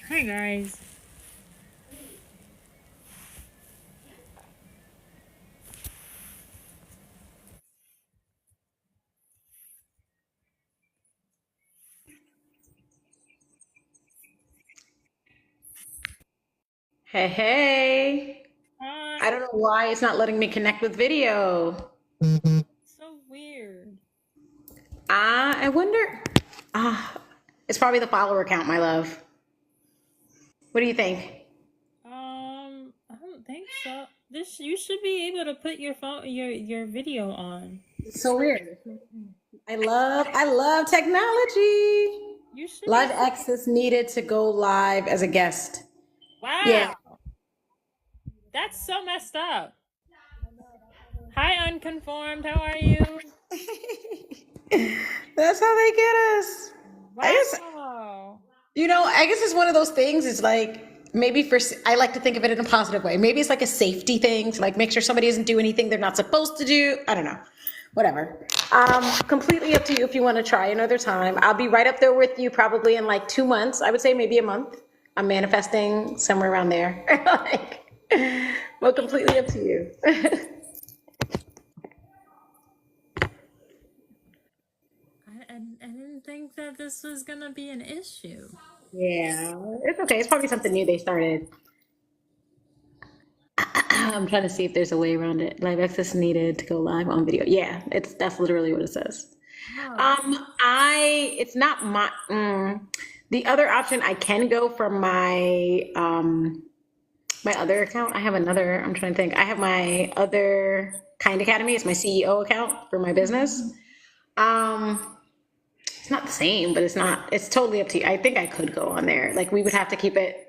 Hi guys. Hey, hey. I Hi. don't know why it's not letting me connect with video. So weird. I wonder. Ah, it's probably the follower count, my love. What do you think? I don't think so. This you should be able to put your phone your video on. It's so weird. I love technology. You should be Live able. access needed to go live as a guest. Yeah. Wow. That's so messed up. Hi unconformed. How are you? That's how they get us. I guess, Wow. I guess it's one of those things. It's like maybe I like to think of it in a positive way. Maybe it's like a safety thing to like make sure somebody doesn't do anything they're not supposed to do. I don't know. Whatever. Completely up to you if you want to try another time. I'll be right up there with you probably in like 2 months. I would say maybe a month. I'm manifesting somewhere around there. Like, well, completely up to you. I didn't think that this was gonna be an issue. Yeah, it's okay. It's probably something new they started. I'm trying to see if there's a way around it. Live access needed to go live on video. Yeah, that's literally what it says. Oh. It's not the other option. I can go from my other account. I have another. I'm trying to think. I have my other Kind Academy. It's my CEO account for my business. Um, it's not the same, but it's not. It's totally up to you. I think I could go on there. Like we would have to keep it.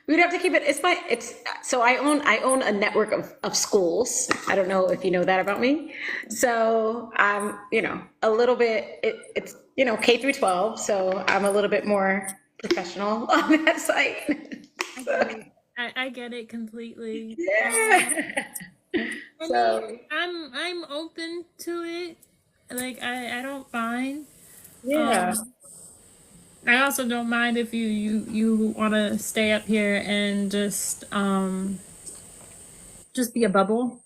We'd have to keep it. It's so I own a network of schools. I don't know if you know that about me. So I'm a little bit. It's K through 12. So I'm a little bit more professional on that site. I So, get it. I get it completely. yeah. I mean, So I'm open to it. Like I don't mind. yeah. Um, I also don't mind if you want to stay up here and just be a bubble.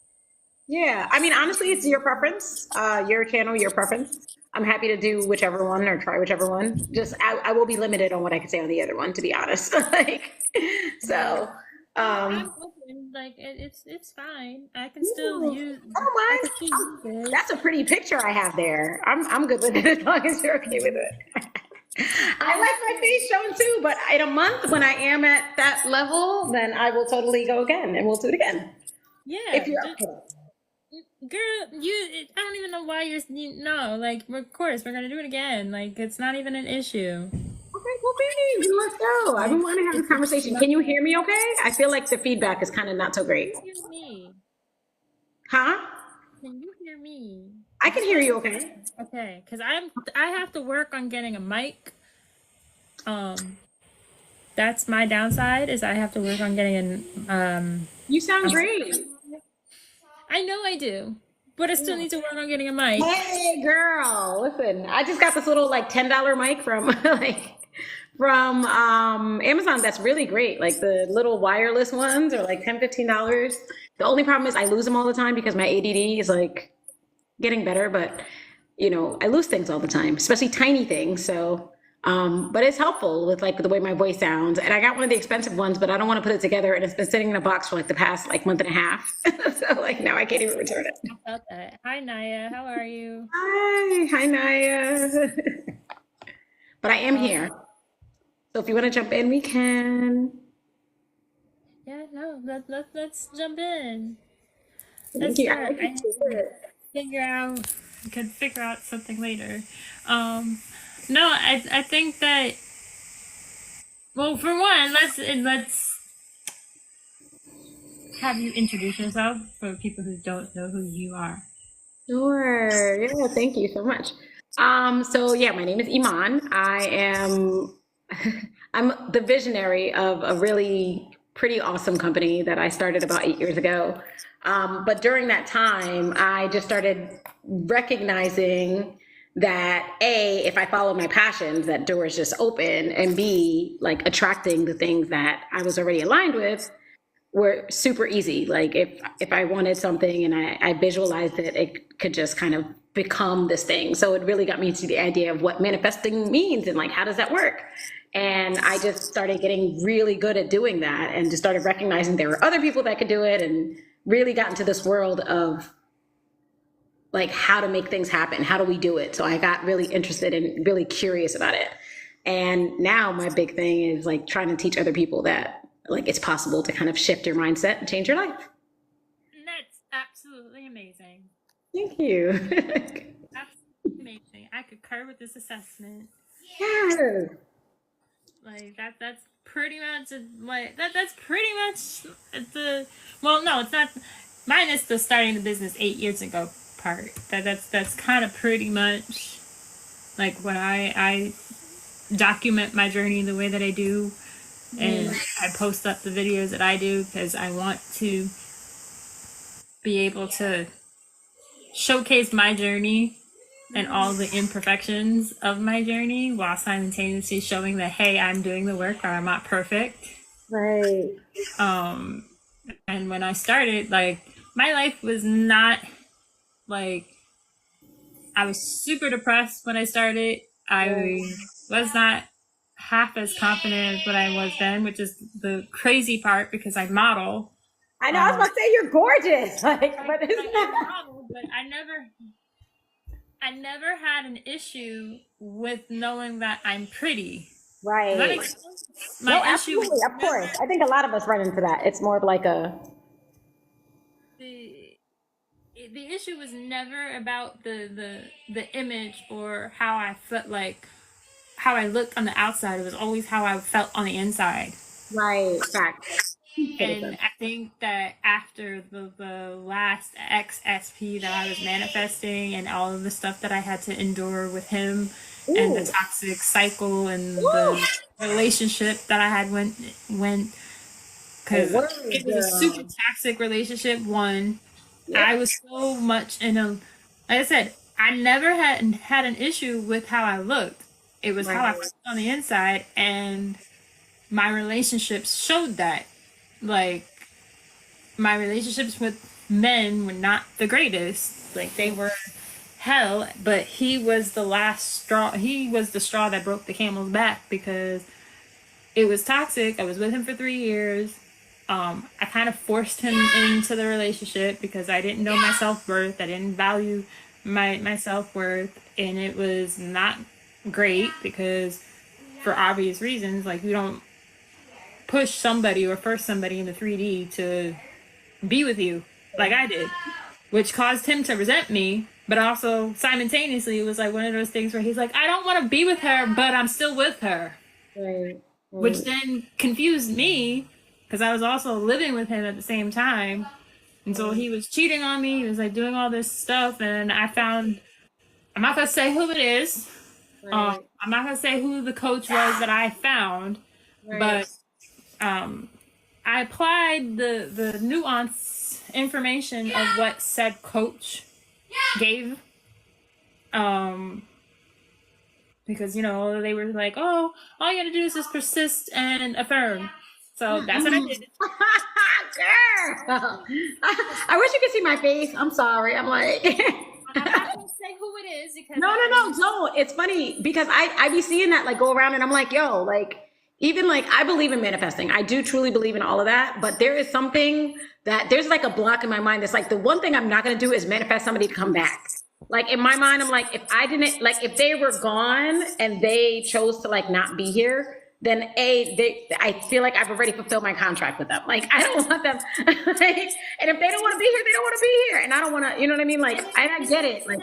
Yeah, I mean, honestly, it's your preference, your channel, your preference. I'm happy to do whichever one or try whichever one. Just, I will be limited on what I can say on the other one, to be honest. Like, Yeah. so, No, I'm um, open. Like it's fine. I can yeah, still use. I don't I mind. can still use it. That's a pretty picture I have there. I'm good with it as long as you're okay with it. I Um, like my face shown too, but in a month when I am at that level, then I will totally go again and we'll do it again. If yeah. you're up for it. Girl, I don't even know why no. Like, of course, we're gonna do it again. Like, it's not even an issue. Okay, well, babe, let's go. I've been Like, wanting to have this it's conversation. Can you hear me okay? I feel like the feedback is kind of not so Can great. you hear me? Huh? Can you hear me? I I can just hear want you okay. okay, because I have to work on getting a mic. Um, that's my downside is I have to work on getting You sound a great. I know I do, but I still need to work on getting a mic. Hey, girl, listen, I just got this little like $10 mic from Amazon. That's really great. Like the little wireless ones are like $10, $15. The only problem is I lose them all the time because my ADD is like getting better, but I lose things all the time, especially tiny things. So, but it's helpful with like the way my voice sounds. And I got one of the expensive ones, but I don't want to put it together. And it's been sitting in a box for like the past like month and a half. So like now I can't even return it. About that. Hi Naya, how are you? Hi, Naya. But I am Uh, here. So if you want to jump in, we can. yeah, no, let's jump in. Thank Let's you. I start. like your shirt. Figure out I could figure out something later. Um, no, I think that well, for one, let's have you introduce yourself for people who don't know who you are. Sure. Yeah, thank you so much. So yeah, my name is Iman. I'm the visionary of a really pretty awesome company that I started about 8 years ago. But during that time, I just started recognizing that A, if I followed my passions, that doors just open, and B, like attracting the things that I was already aligned with were super easy. Like if I wanted something and I visualized it, it could just kind of become this thing. So it really got me to the idea of what manifesting means and like how does that work? And I just started getting really good at doing that and just started recognizing there were other people that could do it and really got into this world of like how to make things happen, how do we do it? So I got really interested and really curious about it. And now my big thing is like trying to teach other people that like it's possible to kind of shift your mindset and change your life. That's absolutely amazing. Thank you. Absolutely amazing. I concur with this assessment. Yeah. Like that's pretty much like that's pretty much the well no it's not minus the starting the business 8 years ago part that's kind of pretty much like when I document my journey the way that I do and I post up the videos that I do because I want to be able to showcase my journey and all the imperfections of my journey while simultaneously showing that hey I'm doing the work or I'm not perfect. Right. And when I started, like my life was not like I was super depressed when I started. I was not half as confident as what I was then, which is the crazy part because I model. I know, I was about to say you're gorgeous. Like, but it's not. Model, but I never had an issue with knowing that I'm pretty. Right. That makes sense? My No, issue absolutely, of course. I think a lot of us run into that. It's more of like a the the issue was never about the image or how I felt like how I looked on the outside. It was always how I felt on the inside. right fact. And I think that after the last XSP that I was manifesting and all of the stuff that I had to endure with him and the toxic cycle and the relationship that I had went because it was a super toxic relationship. One, I was so much in a, like I said, I never had an issue with how I looked. It was how I felt on the inside, and my relationships showed that. Like my relationships with men were not the greatest. Like they were hell, but he was the last straw. He was the straw that broke the camel's back because it was toxic. I was with him for 3 years. I kind of forced him into the relationship because I didn't know my self-worth. I didn't value my self-worth, and it was not great because for obvious reasons, like you don't push somebody or force somebody into 3D to be with you like I did, which caused him to resent me. But also simultaneously, it was like one of those things where he's like, I don't want to be with her, but I'm still with her. Right. Which then confused me because I was also living with him at the same time. And so he was cheating on me. He was like doing all this stuff. And I found, I'm not going to say who it is. I'm not going to say who the coach was that I found. But I applied the nuance information of what said coach gave. Because, you know, they were like, oh, all you gotta do is just persist and affirm. So that's what I did. Girl. I wish you could see my face. I'm sorry. I'm like I'm not gonna say who it is because no, don't. It's funny because I be seeing that like go around and I'm like, yo, like even like I believe in manifesting. I do truly believe in all of that, but there is something that there's like a block in my mind that's like the one thing I'm not gonna do is manifest somebody to come back. Like in my mind, I'm like, if I didn't like if they were gone and they chose to like not be here, then I feel like I've already fulfilled my contract with them. Like I don't want them like, and if they don't want to be here, they don't want to be here. And I don't want to, you know what I mean? Like I get it. Like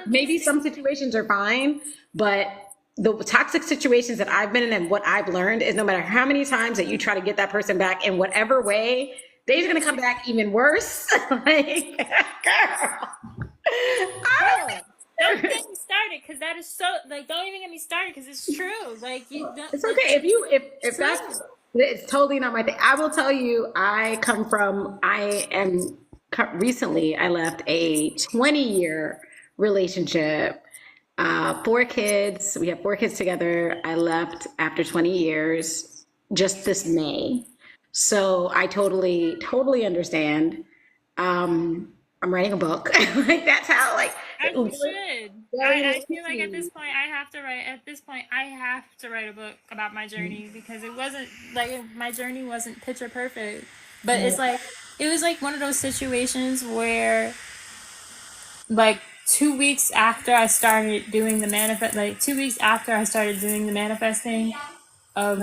maybe some situations are fine, but the toxic situations that I've been in and what I've learned is no matter how many times that you try to get that person back in whatever way, they're going to come back even worse. Like, girl. Don't get me started because that is so like don't even get me started because it's true. Like you don't, it's okay if that's it's totally not my thing. I will tell you, I recently I left a 20-year relationship Four kids. We have four kids together. I left after 20 years just this May. So I totally, totally understand. I'm writing a book. Like that's how like As you should. very I feel like at this low-key. point I have to write. At this point, I have to write a book about my journey because it wasn't like my journey wasn't picture perfect, but it's like it was like one of those situations where like 2 weeks after I started doing the manifest, like 2 weeks after I started doing the manifesting of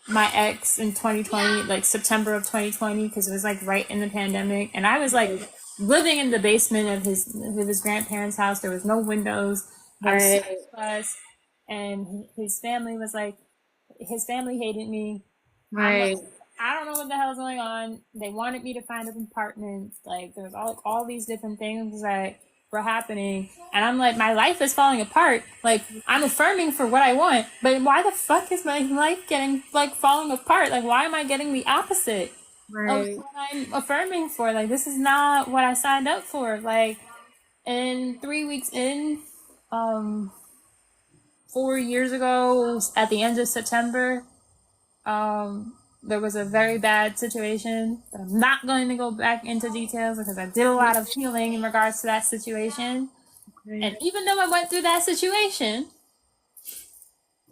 my ex in 2020, like September of 2020, because it was like right in the pandemic, and I was like living in the basement of his grandparents' house. There was no windows. I was so Right, stressed, and his family was like, his family hated me. I'm like, right, I don't know what the hell's going on. They wanted me to find an apartment. Like there was all these different things that were happening, and I'm like, my life is falling apart. Like I'm affirming for what I want, but why the fuck is my life getting like falling apart? Like why am I getting the opposite of right, what I'm affirming for? Like this is not what I signed up for. Like in 3 weeks in, um, 4 years ago at the end of September, there was a very bad situation that I'm not going to go back into details because I did a lot of healing in regards to that situation. And right, even though I went through that situation,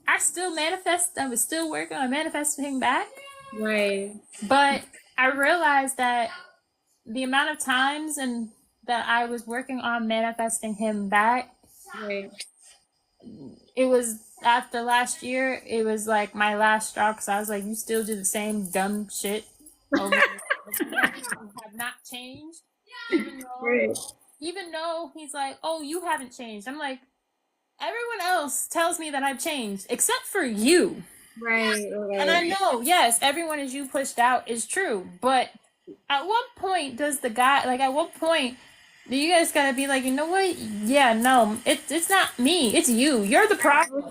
I still manifest. I was still working on manifesting back. right, But I realized that the amount of times and that I was working on manifesting him back, right. it was after last year. It was like my last straw because I was like, you still do the same dumb shit over and over again. You have not changed, even though Right, even though he's like, oh, you haven't changed. I'm like, everyone else tells me that I've changed except for you. right, And I right. know, yes, everyone is you pushed out is true, but at what point does the guy like at what point do you guys gotta be like, you know what? Yeah, no, it's not me, it's you. You're the problem.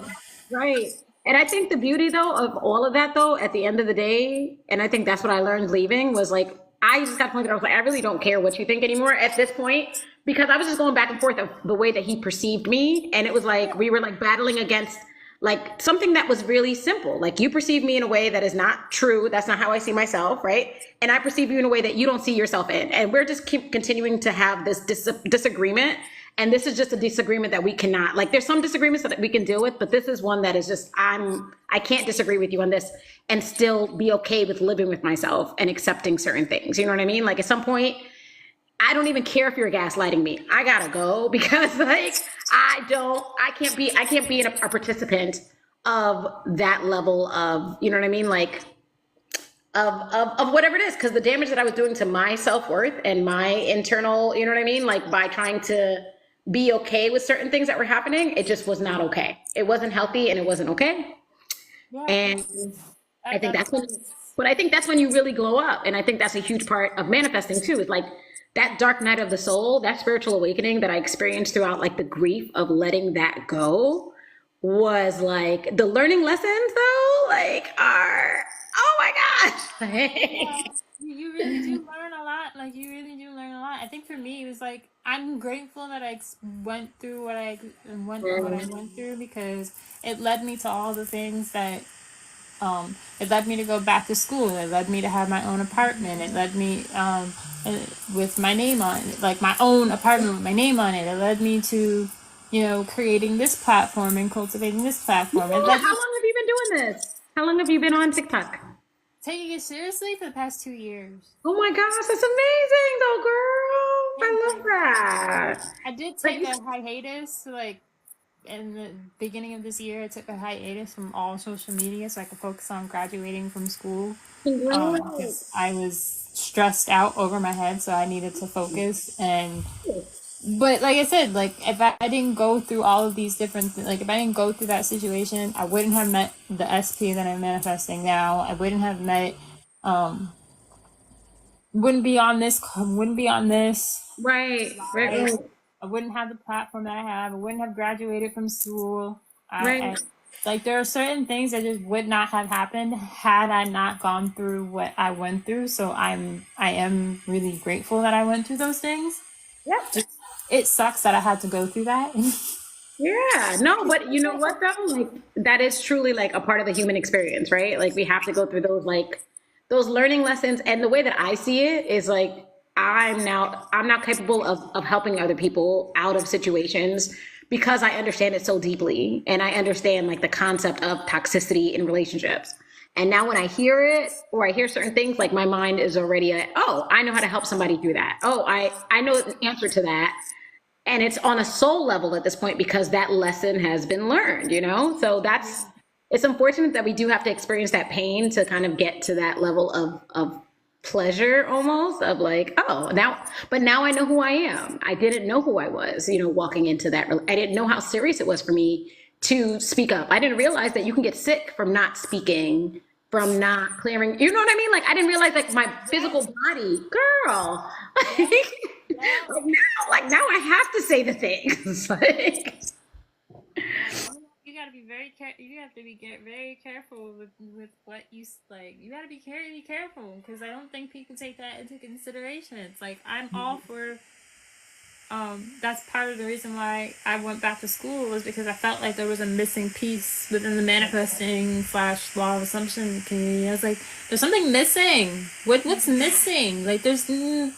Right. And I think the beauty though of all of that though, at the end of the day, and I think that's what I learned leaving was like I just got to the point that I was like, I really don't care what you think anymore at this point because I was just going back and forth of the way that he perceived me. And it was like we were like battling against like something that was really simple. Like you perceive me in a way that is not true. That's not how I see myself, right? And I perceive you in a way that you don't see yourself in. And we're just keep continuing to have this disagreement, and this is just a disagreement that we cannot like there's some disagreements that we can deal with, but this is one that is just I can't disagree with you on this and still be okay with living with myself and accepting certain things, you know what I mean? Like at some point I don't even care if you're gaslighting me, I gotta go because like I can't be a participant of that level of, you know what I mean, like of whatever it is, because the damage that I was doing to my self-worth and my internal, you know what I mean, like by trying to be okay with certain things that were happening, it just was not okay. It wasn't healthy and it wasn't okay. Yeah, And I think that's when, that's but I think that's when you really glow up. And I think that's a huge part of manifesting too, is like that dark night of the soul, that spiritual awakening that I experienced throughout like the grief of letting that go was like the learning lessons though, like are, oh my yeah. gosh. You really do learn a lot. Like you really do learn a lot. I think for me, it was like I'm grateful that went through what I went through because it led me to all the things that it led me to go back to school. It led me to have my own apartment. It led me with my name on it, like my own apartment with my name on it. It led me to, creating this platform and cultivating this Yeah, platform. It how led me long have you been doing this? How long have you been on TikTok? taking it seriously for the past 2 years. Oh my gosh, that's amazing though, girl. Thank I love you. that. I did Like, take a hiatus, like in the beginning of this year. I took a hiatus from all social media so I could focus on graduating from school. Because congrats. I was stressed out over my head, so I needed to focus. But like I said, like if I didn't go through all of these like if I didn't go through that situation, I wouldn't have met the SP that I'm manifesting now. I wouldn't have met, um, wouldn't be on this Right, right, live. right, I wouldn't have the platform that I have. I wouldn't have graduated from school. right. Like there are certain things that just would not have happened had I not gone through what I went through. So I am really grateful that I went through those things. Yep. Just it sucks that I had to go through that. Yeah, no, but you know what though? Like that is truly like a part of the human experience, right? Like we have to go through those like those learning lessons. And the way that I see it is like I'm now capable of helping other people out of situations because I understand it so deeply and I understand like the concept of toxicity in relationships. And now when I hear it or I hear certain things, like my mind is already at, oh, I know how to help somebody through that. Oh, I know the answer to that, and it's on a soul level at this point because that lesson has been learned, you know? So that's, it's unfortunate that we do have to experience that pain to kind of get to that level of pleasure almost of like, oh, now, but now I know who I am. I didn't know who I was, you know, walking into that. I didn't know how serious it was for me to speak up. I didn't realize that you can get sick from not speaking, from not clearing, you know what I mean? Like I didn't realize like my physical body, girl. Yeah. Yeah. Like now I have to say the things. Like, Like you gotta be very you have to be get very careful with what you like. You gotta be careful because I don't think people take that into consideration. It's like I'm all for. That's part of the reason why I went back to school was because I felt like there was a missing piece within the manifesting slash law of assumption community. I was like, there's something missing. What's missing? Like there's gotta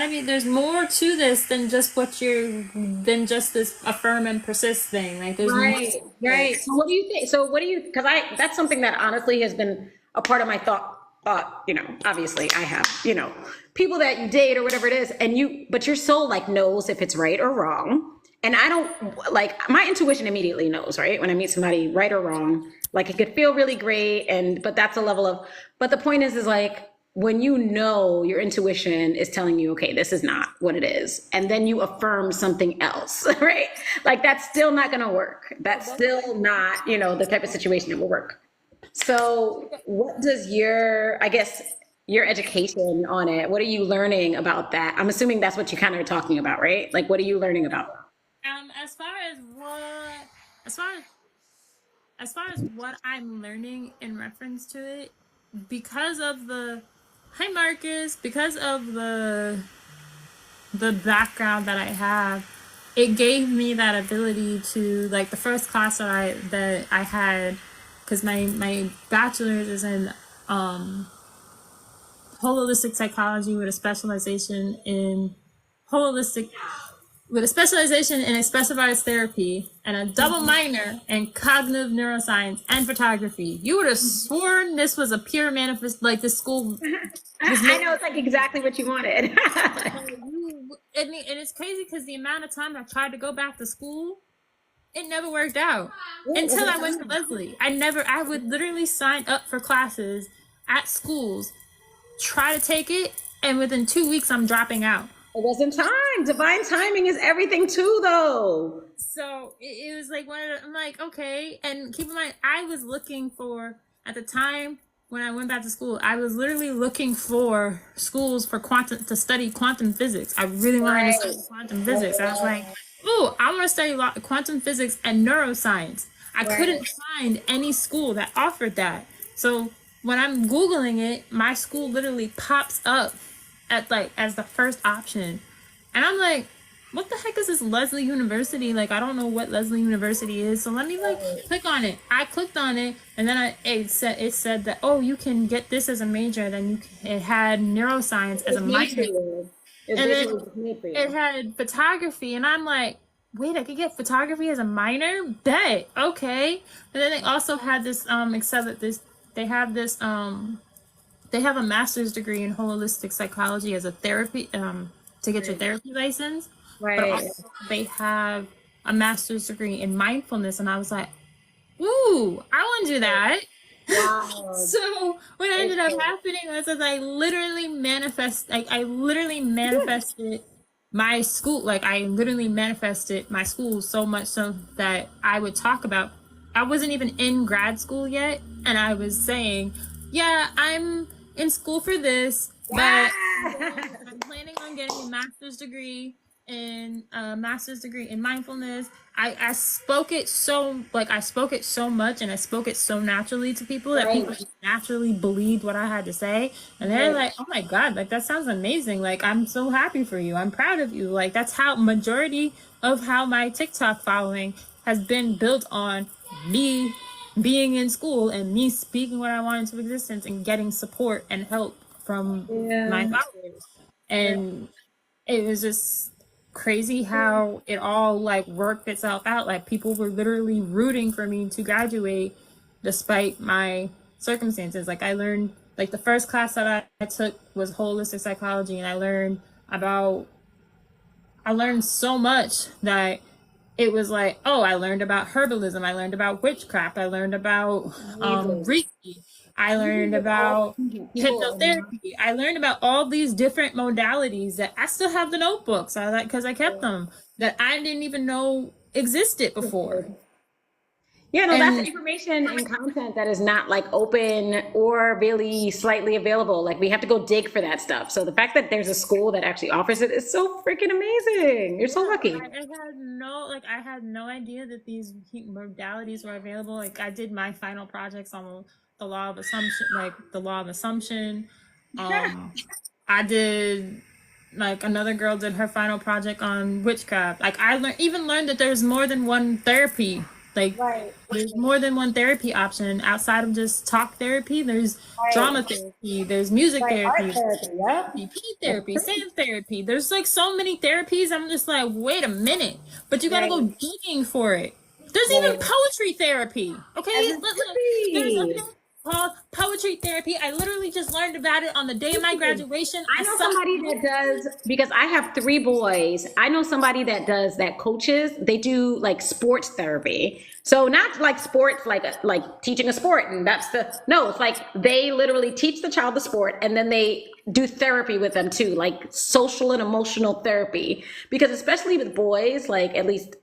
be there's more to this than just than just this affirm and persist thing. Like there's more right, to right. it. So what do you think? So what do you? Because that's something that honestly has been a part of my thought. You know, obviously I have, you know, people that you date or whatever it is, and but your soul like knows if it's right or wrong. And I don't like my intuition immediately knows, right? When I meet somebody, right or wrong, like it could feel really great, but that's a level of. But the point is like when you know your intuition is telling you, okay, this is not what it is, and then you affirm something else, right? Like that's still not going to work. That's still not, you know, the type of situation that will work. So, what does I guess, your education on it, what are you learning about that? I'm assuming that's what you kind of are talking about, right? Like, what are you learning about? As far as as far as far as what I'm learning in reference to it, because of the hi Marcus, because of the background that I have, it gave me that ability to like the first class that I had because my bachelor's is in holistic psychology with a specialization in holistic with a specialization in expressive arts therapy and a double minor in cognitive neuroscience and photography. You would have sworn this was a pure manifest, like this school was I know it's like exactly what you wanted. and it's crazy because the amount of time I tried to go back to school, it never worked out until I went to Leslie. I would literally sign up for classes at schools, try to take it, and within 2 weeks, I'm dropping out. It wasn't time. Divine timing is everything too, though. So it was like I'm like, okay. And keep in mind, I was looking for, at the time when I went back to school, I was literally looking for schools for to study quantum physics. I really wanted to study quantum physics. I was like, ooh, I want to study quantum physics and neuroscience. I couldn't find any school that offered that. So when I'm Googling it, my school literally pops up at like as the first option. And I'm like, what the heck is this Leslie University? Like, I don't know what Leslie University is. So let me like click on it. I clicked on it, and then it said that, oh, you can get this as a major. Then it had neuroscience as a minor, and then it had photography. And I'm like, wait, I could get photography as a minor? Bet, okay. And then they also had this except this they have this they have a master's degree in holistic psychology as a therapy to get your therapy license. But also they have a master's degree in mindfulness, and I was like, ooh, I want to do that. Wow. So what ended up happening was that I literally manifested my school. Like I literally manifested my school so much so that I would talk about. I wasn't even in grad school yet, and I was saying, yeah, I'm in school for this, but I'm planning on getting a master's degree in mindfulness. I spoke it so much, and I spoke it so naturally to people that people naturally believed what I had to say, and they're like, oh my god, like that sounds amazing, like I'm so happy for you, I'm proud of you. Like that's how majority of how my TikTok following has been built on me being in school and me speaking what I want into existence and getting support and help from my Yeah. followers. Yeah. And it was just crazy how it all like worked itself out. Like people were literally rooting for me to graduate despite my circumstances. Like I learned like the first class that I took was holistic psychology, and about I learned so much that it was like, oh, I learned about herbalism, I learned about witchcraft, I learned about Amazing. Reiki, I You learned are all about people. hypnotherapy, I learned about all these different modalities that I still have the notebooks. I like because I kept them that I didn't even know existed before. Yeah, no, that's And information and content that is not like open or really slightly available. Like we have to go dig for that stuff. So the fact that there's a school that actually offers it is so freaking amazing. You're so yeah, lucky. I had no idea that these modalities were available. Like I did my final projects on the law of assumption, like the law of assumption. Um, I did like another girl did her final project on witchcraft. Like even learned that there's more than one therapy. Like Right, there's more than one therapy option outside of just talk therapy. There's right, drama therapy. There's music right. Art therapy. therapy, yep. Pee That's therapy, true. sand therapy. There's like so many therapies. I'm just like, wait a minute. But you gotta go Right, digging for it. There's even right. poetry therapy. Okay? As it should There's a be. thing called poetry therapy. I literally just learned about it on the day of my graduation. I know somebody that does, because I have three boys. I know somebody that does that coaches. They do like sports therapy. So not like sports, like teaching a sport, and that's the no. It's like they literally teach the child the sport, and then they do therapy with them too, like social and emotional therapy. Because especially with boys, like at least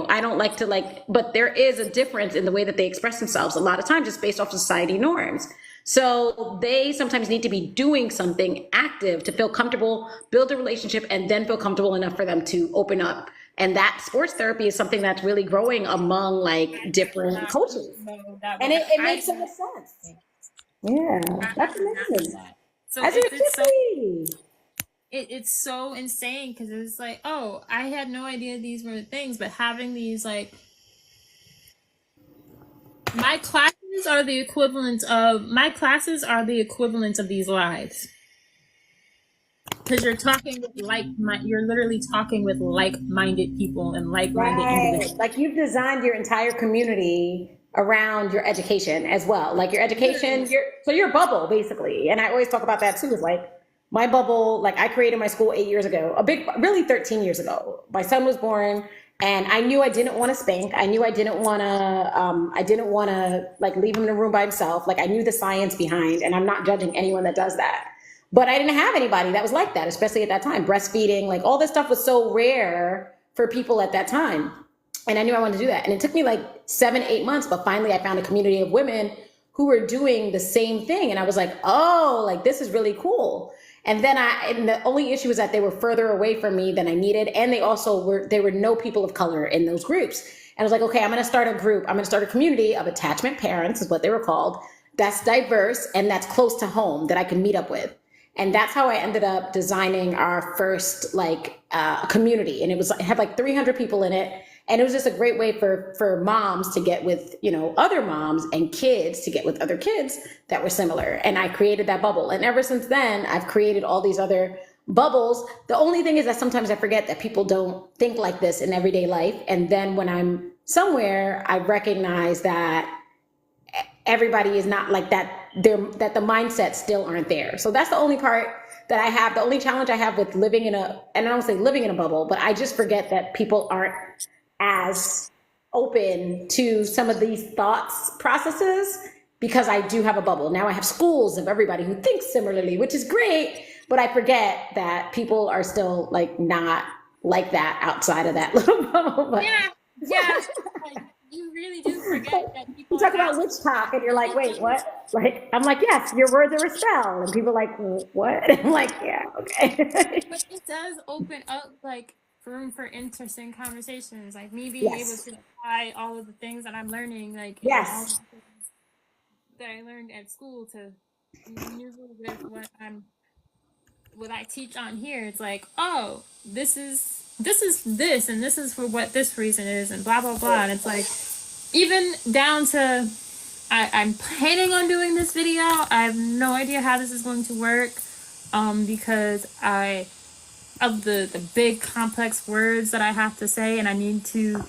I don't like to like, but there is a difference in the way that they express themselves. A lot of times it's based off society norms. So they sometimes need to be doing something active to feel comfortable, build a relationship, and then feel comfortable enough for them to open up. And that sports therapy is something that's really growing among like different not coaches. know that And was it I makes so much sense. Yeah, I that's did not know amazing. that. So As it it's should so be. it's so insane because it's like, oh, I had no idea these were things, but having these like my classes are the equivalent of these lives because you're literally talking with like-minded people and like-minded Right. individuals. Like you've designed your entire community around your education as well. Like your education, your bubble basically. And I always talk about that too, is like my bubble, like I created my school 8 years ago, really 13 years ago. My son was born and I knew I didn't want to spank. I knew I didn't want to like leave him in a room by himself. Like I knew the science behind, and I'm not judging anyone that does that. But I didn't have anybody that was like that, especially at that time. Breastfeeding, like all this stuff was so rare for people at that time. And I knew I wanted to do that. And it took me like 7, 8 months, but finally I found a community of women who were doing the same thing. And I was like, oh, like this is really cool. And the only issue was that they were further away from me than I needed. And there were no people of color in those groups. And I was like, okay, I'm going to start a group. I'm going to start a community of attachment parents is what they were called. That's diverse and that's close to home that I can meet up with. And that's how I ended up designing our first community. And it had like 300 people in it. And it was just a great way for moms to get with, other moms, and kids to get with other kids that were similar. And I created that bubble. And ever since then, I've created all these other bubbles. The only thing is that sometimes I forget that people don't think like this in everyday life. And then when I'm somewhere, I recognize that everybody is not like that, that the mindsets still aren't there. So that's the only part that I have. The only challenge I have with and I don't say living in a bubble, but I just forget that people aren't as open to some of these thoughts processes because I do have a bubble. Now I have schools of everybody who thinks similarly, which is great, but I forget that people are still like not like that outside of that little bubble. But Yeah, yeah. Like, you really do forget that you people are talk about witch talk and you're like, wait, what? Like, I'm like, yes, your words are a spell. And people are like, what? I'm like, yeah, okay. but it does open up like room for interesting conversations. Like me being able Yes, to apply all of the things that I'm learning, like in all yes, the things that I learned at school to use with what I teach on here. It's like, oh, this is this is this, and this is for what this reason is, and blah blah blah. And it's like, even down to, I'm planning on doing this video. I have no idea how this is going to work, because I of the big complex words that I have to say, and I need to,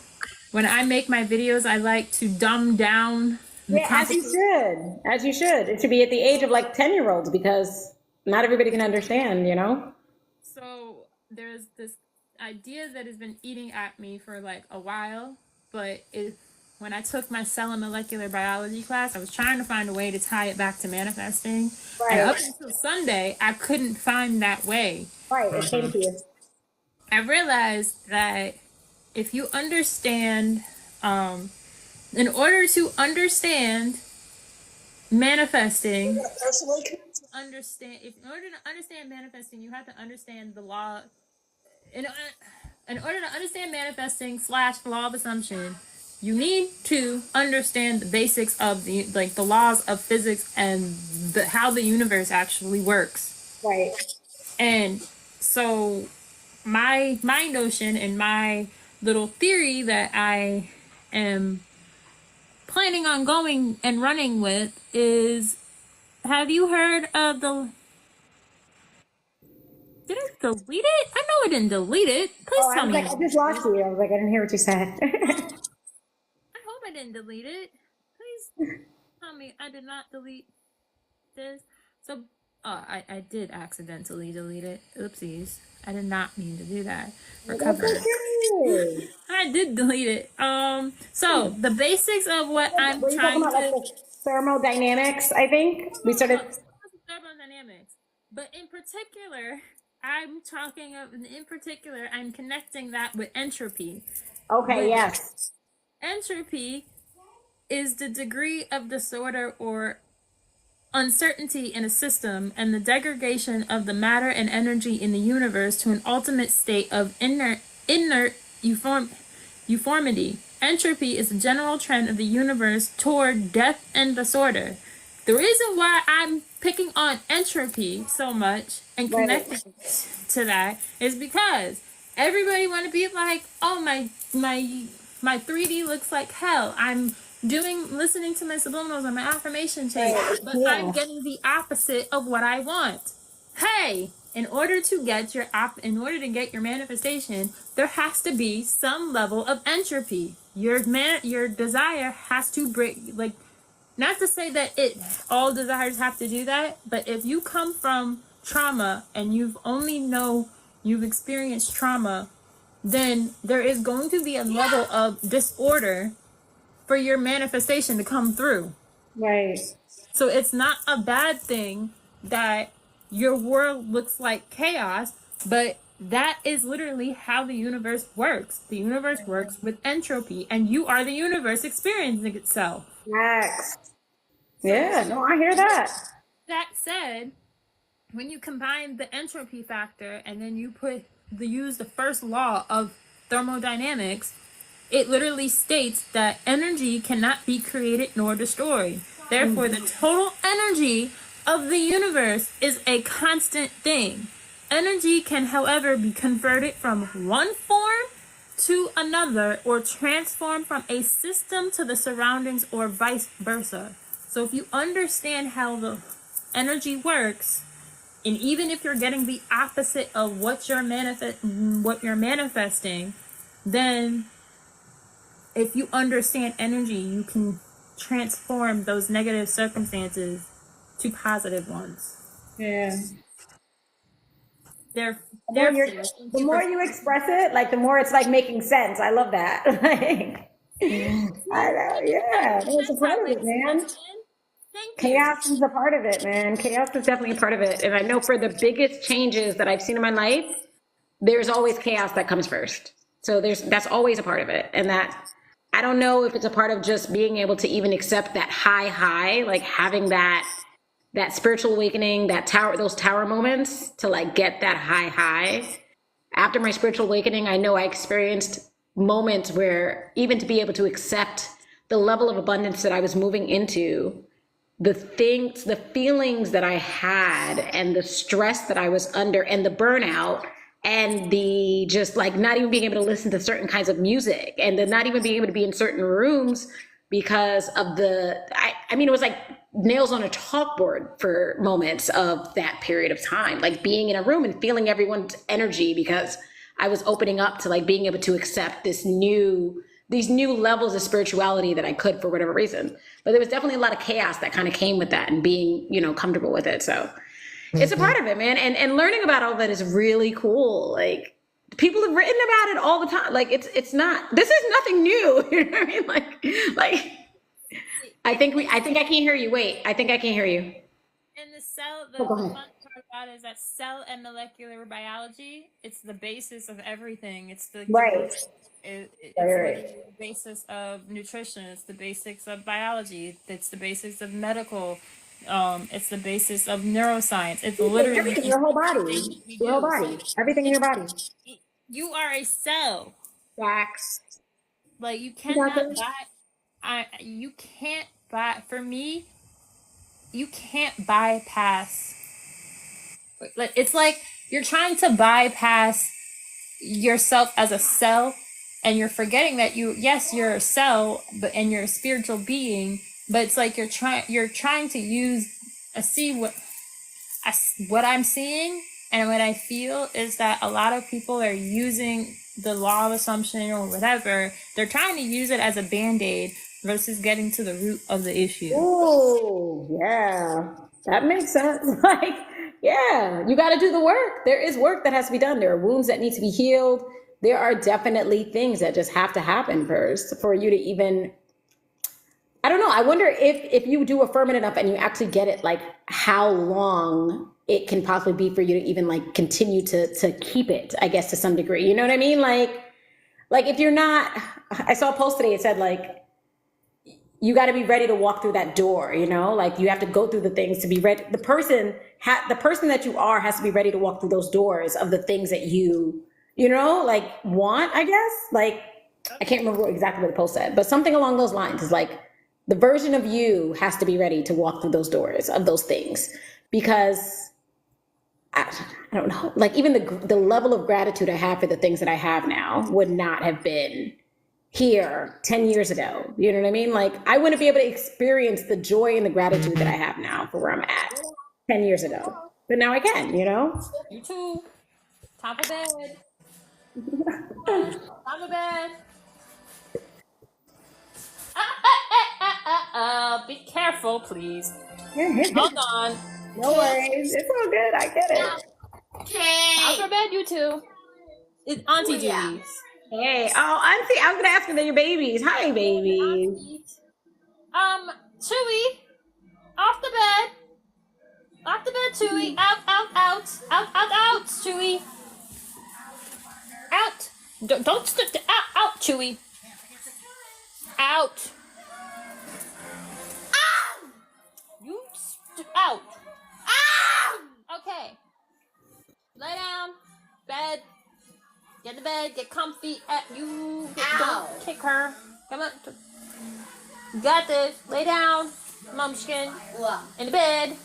when I make my videos, I like to dumb down the Yeah, as you complicated. should. As you should. It should be at the age of like 10-year-olds because not everybody can understand, you know? So there's this idea that has been eating at me for like a while, but when I took my cell and molecular biology class, I was trying to find a way to tie it back to manifesting. And Right. up until Sunday, I couldn't find that way. Right. It came to you. I realized that if you understand, in order to understand manifesting, understand if in order to understand manifesting, you have to understand the law. In, in order to understand manifesting slash law of assumption, you need to understand the basics of the laws of physics and how the universe actually works. Right. And so my notion and my little theory that I am planning on going and running with is, have you heard of the, did I delete it? I know I didn't delete it. Please Oh, I tell was me like, I I didn't just delete lost it. you. I was like, I didn't hear what you said. I hope I didn't delete it. Please tell me I did not delete this. So, I did accidentally delete it. Oopsies. I did not mean to do that. That's Recover. okay. I did delete it. So the basics of what I'm Were you talking trying about like to, the thermodynamics, I think? We started. thermodynamics, but in particular, in particular, I'm connecting that with entropy, Okay, which yes. entropy is the degree of disorder or uncertainty in a system and the degradation of the matter and energy in the universe to an ultimate state of inert uniformity. Entropy is the general trend of the universe toward death and disorder. The reason why I'm picking on entropy so much and Right. connecting to that is because everybody want to be like, oh, my 3D looks like hell. I'm listening to my subliminals and my affirmation tape, Right. but I'm Yeah. getting the opposite of what I want. Hey, in order to get your manifestation, there has to be some level of entropy. Your desire has to break, like, not to say that all desires have to do that, but if you come from trauma and you've experienced trauma, then there is going to be a level of disorder for your manifestation to come through. Right. So it's not a bad thing that your world looks like chaos, but that is literally how the universe works. The universe works with entropy, and you are the universe experiencing itself. Next. So, Yeah, no, I hear that. that said, when you combine the entropy factor and then use the first law of thermodynamics, it literally states that energy cannot be created nor destroyed. Therefore, the total energy of the universe is a constant thing. Energy can, however, be converted from one form to another or transformed from a system to the surroundings or vice versa. So if you understand how the energy works, and even if you're getting the opposite of what you're manifesting, then if you understand energy, you can transform those negative circumstances to positive ones. Yeah. The more you're, Therefore, thank the you for more you express it, like the more it's like making sense. I love that. Like, I know, yeah. That's a that's how, part of it, ladies and man. gentlemen. Thank you. Chaos is a part of it, man. Chaos is definitely a part of it. And I know for the biggest changes that I've seen in my life, there's always chaos that comes first. So that's always a part of it. And that I don't know if it's a part of just being able to even accept that high, like having that spiritual awakening, those tower moments to like get that high. After my spiritual awakening, I know I experienced moments where even to be able to accept the level of abundance that I was moving into, the feelings that I had and the stress that I was under and the burnout, and the just like not even being able to listen to certain kinds of music, and the not even being able to be in certain rooms because of I mean, it was like nails on a chalkboard for moments of that period of time, like being in a room and feeling everyone's energy because I was opening up to like being able to accept these new levels of spirituality that I could for whatever reason. But there was definitely a lot of chaos that kind of came with that and being, comfortable with it. So it's a part of it, man. And learning about all that is really cool. Like people have written about it all the time. Like it's not, this is nothing new. You know what I mean? Like I think I can't hear you. Wait, I think I can't hear you. And the cell, Oh, the go fun ahead. part about it is that cell and molecular biology, it's the basis of everything. It's the Right. root. Right, It's right. literally the basis of nutrition. It's the basics of biology. It's the basics of medical. It's the basis of neuroscience. It's literally Everything, in your whole everything body. that we Your whole do. So body. Everything in your body. you are a cell. Facts. Like you You got cannot this? buy. You can't buy. For me, you can't bypass. Like it's like you're trying to bypass yourself as a cell, and you're forgetting that yes, you're a cell, but and you're a spiritual being. But it's like you're trying to use. I see what I'm seeing and what I feel is that a lot of people are using the law of assumption or whatever. They're trying to use it as a band-aid versus getting to the root of the issue. Oh, yeah. That makes sense. Like, yeah, you got to do the work. There is work that has to be done. There are wounds that need to be healed. There are definitely things that just have to happen first for you to even, I don't know. I wonder if you do affirm it enough and you actually get it, like how long it can possibly be for you to even like continue to keep it, I guess, to some degree. You know what I mean? Like if you're not, I saw a post today, it said like you got to be ready to walk through that door, like you have to go through the things to be ready. The person that you are has to be ready to walk through those doors of the things that like want, I guess. Like I can't remember exactly what the post said, but something along those lines is like the version of you has to be ready to walk through those doors of those things because I don't know, like even the level of gratitude I have for the things that I have now would not have been here 10 years ago. You know what I mean? Like I wouldn't be able to experience the joy and the gratitude that I have now for where I'm at 10 years ago. But now I can. You too. Top of bed. Top of bed. Be careful, please. Hold on. No worries. It's all good. I get it. Top of bed, you two. It's Auntie Judy's. Hey, oh, Auntie, I was gonna ask you, they're your babies. Hi, babies. Chewy, off the bed. Off the bed, Chewy. Out, out, out. Out, out, out, Chewy. Out. Don't stick to out, out, Chewy. Out. You out. Okay. Lay down. Bed. Get to bed. Get comfy. Don't kick her. Come on. You got this. Lay down. Mumskin. In the bed.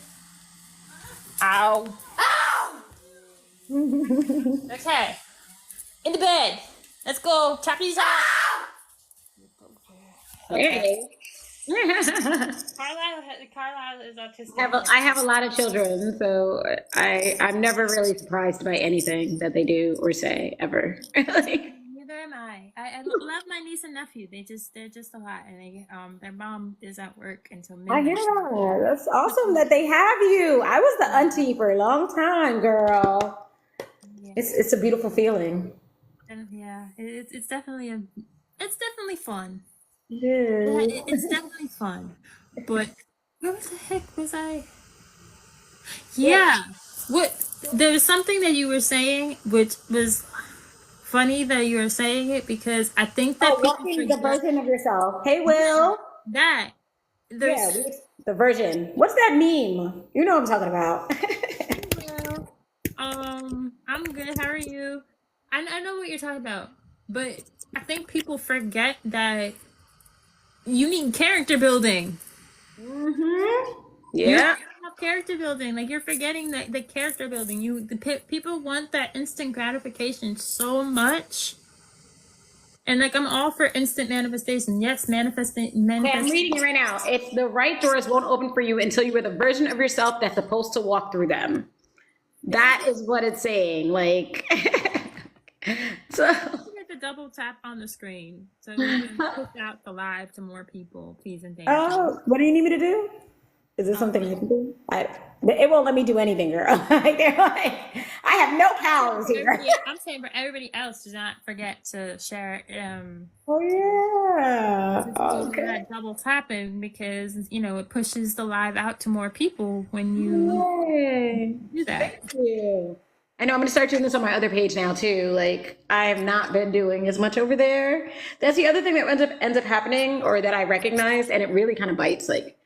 Ow. Okay. In the bed. Let's go. Chop these out. Okay. Hey. Carlisle is autistic. I have a lot of children, so I'm never really surprised by anything that they do or say ever. Like, Neither am I. I love my niece and nephew. They're just a lot, and their mom is at work until I hear midnight. that. That's awesome that they have you. I was the auntie for a long time, girl. Yeah, It's a beautiful feeling. and yeah. It's definitely fun. Yeah, Yeah. it's definitely fun. But where the heck was I? Yeah. What? There was something that you were saying, which was funny that you were saying it because I think Oh, that people walking the forget version of yourself. Hey, Will. that Yeah, there's. the version. What's that meme? You know what I'm talking about. Well, I'm good. How are you? I know what you're talking about, but I think people forget that you need character building. Mm-hmm. You Yeah. have about character building. Like you're forgetting the character building. People want that instant gratification so much. And like I'm all for instant manifestation. Yes, Okay, I'm manifest. reading it right now. It's the right doors won't open for you until you are the version of yourself that's supposed to walk through them. That is what it's saying. Like, so You have to double tap on the screen so we can push out the live to more people, please and thank you. Oh, what do you need me to do? Is this something Um, I can do? It won't let me do anything, girl. Like, they're like, I have no powers here. I'm saying for everybody else, do not forget to share. Oh yeah. Do Okay. that double tapping because it pushes the live out to more people when you Yay. do that. thank you. I know I'm going to start doing this on my other page now too. Like I have not been doing as much over there. That's the other thing that ends up happening, or that I recognize, and it really kind of bites. Like